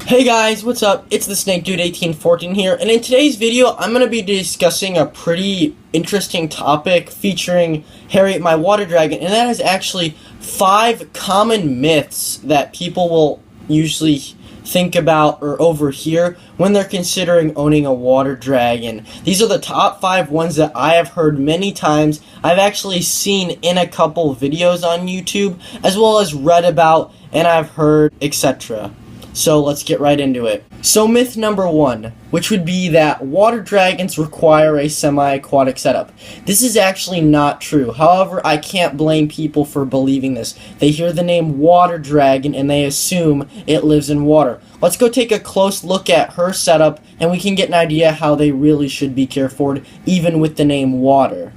Hey guys, what's up? It's the Snake Dude 1814 here, and in today's video, I'm going to be discussing a pretty interesting topic featuring Harriet, my water dragon, and that is actually 5 common myths that people will usually think about or overhear when they're considering owning a water dragon. These are the top 5 ones that I have heard many times. I've actually seen in a couple videos on YouTube, as well as read about, and I've heard, etc. So let's get right into it. So myth number 1, which would be that water dragons require a semi-aquatic setup. This is actually not true. However, I can't blame people for believing this. They hear the name water dragon and they assume it lives in water. Let's go take a close look at her setup and we can get an idea how they really should be cared for, even with the name water.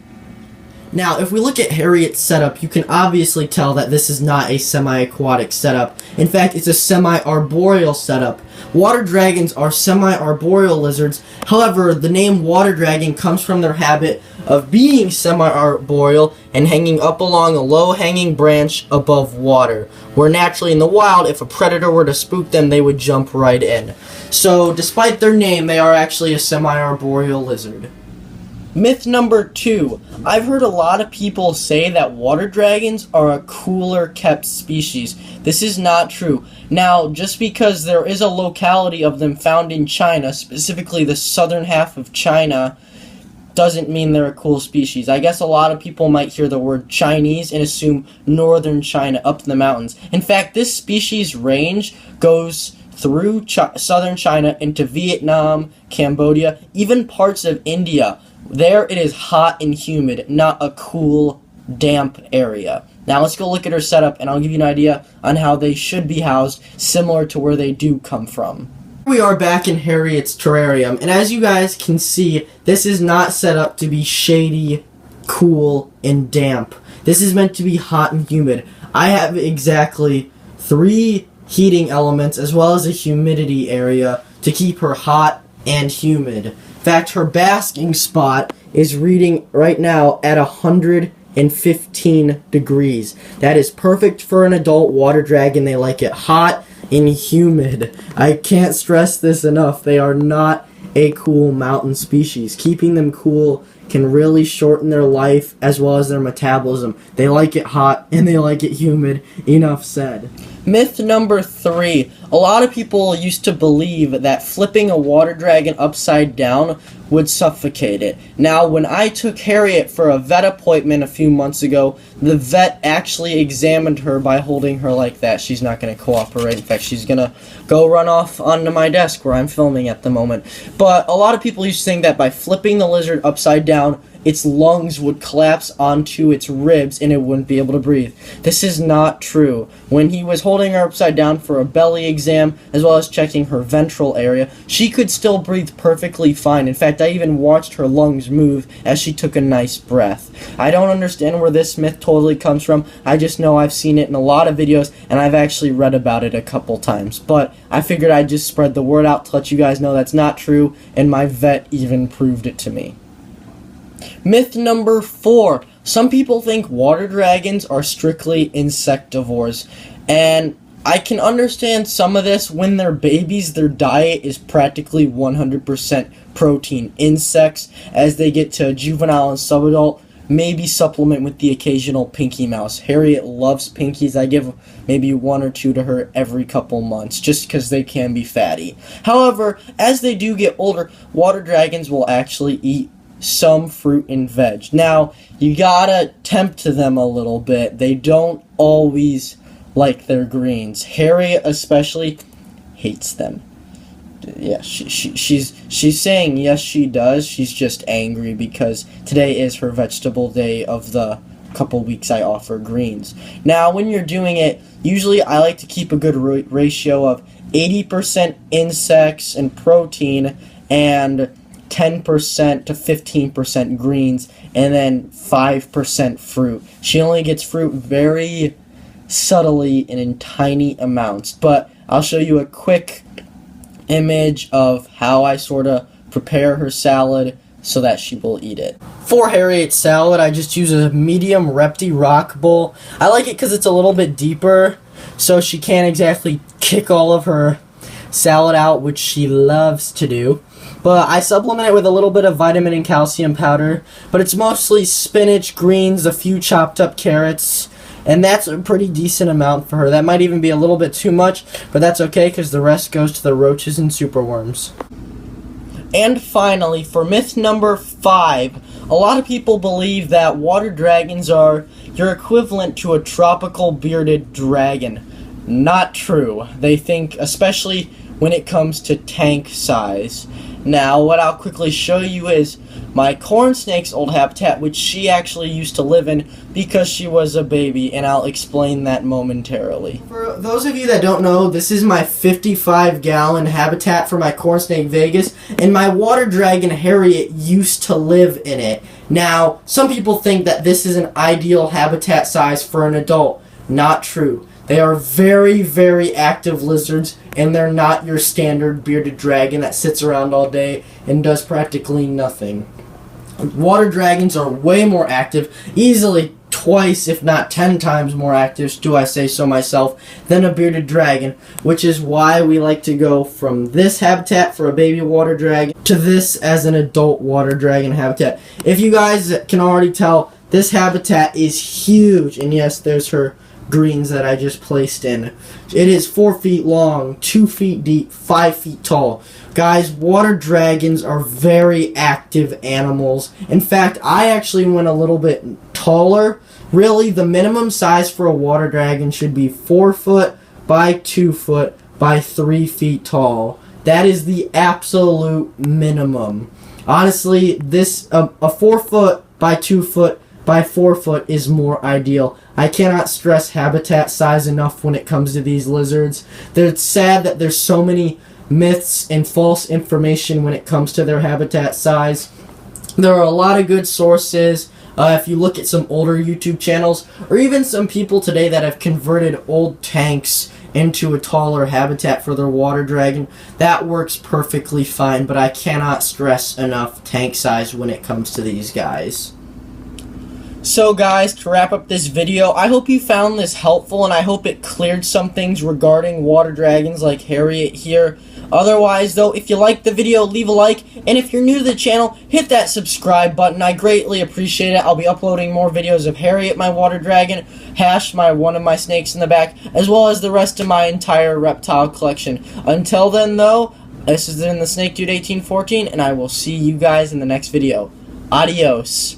Now, if we look at Harriet's setup, you can obviously tell that this is not a semi-aquatic setup. In fact, it's a semi-arboreal setup. Water dragons are semi-arboreal lizards. However, the name water dragon comes from their habit of being semi-arboreal and hanging up along a low-hanging branch above water, where naturally in the wild, if a predator were to spook them, they would jump right in. So, despite their name, they are actually a semi-arboreal lizard. Myth number 2. I've heard a lot of people say that water dragons are a cooler kept species. This is not true. Now, just because there is a locality of them found in China, specifically the southern half of China, doesn't mean they're a cool species. I guess a lot of people might hear the word Chinese and assume northern China up in the mountains. In fact, this species range goes through southern China into Vietnam, Cambodia, even parts of India. There it is hot and humid, not a cool, damp area. Now let's go look at her setup and I'll give you an idea on how they should be housed, similar to where they do come from. We are back in Harriet's terrarium, and as you guys can see, this is not set up to be shady, cool, and damp. This is meant to be hot and humid. I have exactly 3 heating elements as well as a humidity area to keep her hot and humid. In fact, her basking spot is reading right now at 115 degrees. That is perfect for an adult water dragon. They like it hot and humid. I can't stress this enough. They are not a cool mountain species. Keeping them cool can really shorten their life as well as their metabolism. They like it hot and they like it humid. Enough said. Myth number 3. A lot of people used to believe that flipping a water dragon upside down would suffocate it. Now, when I took Harriet for a vet appointment a few months ago, the vet actually examined her by holding her like that. She's not going to cooperate. In fact, she's going to go run off onto my desk where I'm filming at the moment. But a lot of people used to think that by flipping the lizard upside down, its lungs would collapse onto its ribs and it wouldn't be able to breathe. This is not true. When he was holding her upside down for a belly exam, as well as checking her ventral area, she could still breathe perfectly fine. In fact, I even watched her lungs move as she took a nice breath. I don't understand where this myth totally comes from. I just know I've seen it in a lot of videos, and I've actually read about it a couple times. But I figured I'd just spread the word out to let you guys know that's not true, and my vet even proved it to me. Myth number 4. Some people think water dragons are strictly insectivores, and I can understand some of this. When they're babies, their diet is practically 100% protein. Insects, as they get to juvenile and subadult, maybe supplement with the occasional pinky mouse. Harriet loves pinkies. I give maybe 1 or 2 to her every couple months, just because they can be fatty. However, as they do get older, water dragons will actually eat some fruit and veg. Now, you gotta tempt them a little bit. They don't always like their greens. Harriet especially hates them. Yeah, she's saying yes she does. She's just angry because today is her vegetable day of the couple weeks I offer greens. Now, when you're doing it, usually I like to keep a good ratio of 80% insects and protein and 10% to 15% greens, and then 5% fruit. She only gets fruit very subtly and in tiny amounts, but I'll show you a quick image of how I sort of prepare her salad so that she will eat it. For Harriet's salad, I just use a medium Repti rock bowl. I like it because it's a little bit deeper, so she can't exactly kick all of her salad out, which she loves to do. But I supplement it with a little bit of vitamin and calcium powder. But it's mostly spinach, greens, a few chopped up carrots. And that's a pretty decent amount for her. That might even be a little bit too much, but that's okay because the rest goes to the roaches and superworms. And finally, for myth number 5, a lot of people believe that water dragons are your equivalent to a tropical bearded dragon. Not true. They think, especially when it comes to tank size. Now, what I'll quickly show you is my corn snake's old habitat, which she actually used to live in because she was a baby, and I'll explain that momentarily. For those of you that don't know, this is my 55-gallon habitat for my corn snake Vegas, and my water dragon Harriet used to live in it. Now, some people think that this is an ideal habitat size for an adult. Not true. They are very, very active lizards, and they're not your standard bearded dragon that sits around all day and does practically nothing. Water dragons are way more active, easily twice, if not 10 times more active, do I say so myself, than a bearded dragon, which is why we like to go from this habitat for a baby water dragon to this as an adult water dragon habitat. If you guys can already tell, this habitat is huge, and yes, there's her greens that I just placed in. It is 4 feet long, 2 feet deep, 5 feet tall. Guys, water dragons are very active animals. In fact, I actually went a little bit taller. Really, the minimum size for a water dragon should be 4 foot by 2 foot by 3 feet tall. That is the absolute minimum. Honestly, a 4 foot by 2 foot by 4 foot is more ideal. I cannot stress habitat size enough when it comes to these lizards. It's sad that there's so many myths and false information when it comes to their habitat size. There are a lot of good sources. If you look at some older YouTube channels, or even some people today that have converted old tanks into a taller habitat for their water dragon, that works perfectly fine, but I cannot stress enough tank size when it comes to these guys. So guys, to wrap up this video, I hope you found this helpful, and I hope it cleared some things regarding water dragons like Harriet here. Otherwise though, if you liked the video, leave a like, and if you're new to the channel, hit that subscribe button. I greatly appreciate it. I'll be uploading more videos of Harriet, my water dragon, Hash, one of my snakes in the back, as well as the rest of my entire reptile collection. Until then though, this has been the Snake Dude 1814, and I will see you guys in the next video. Adios.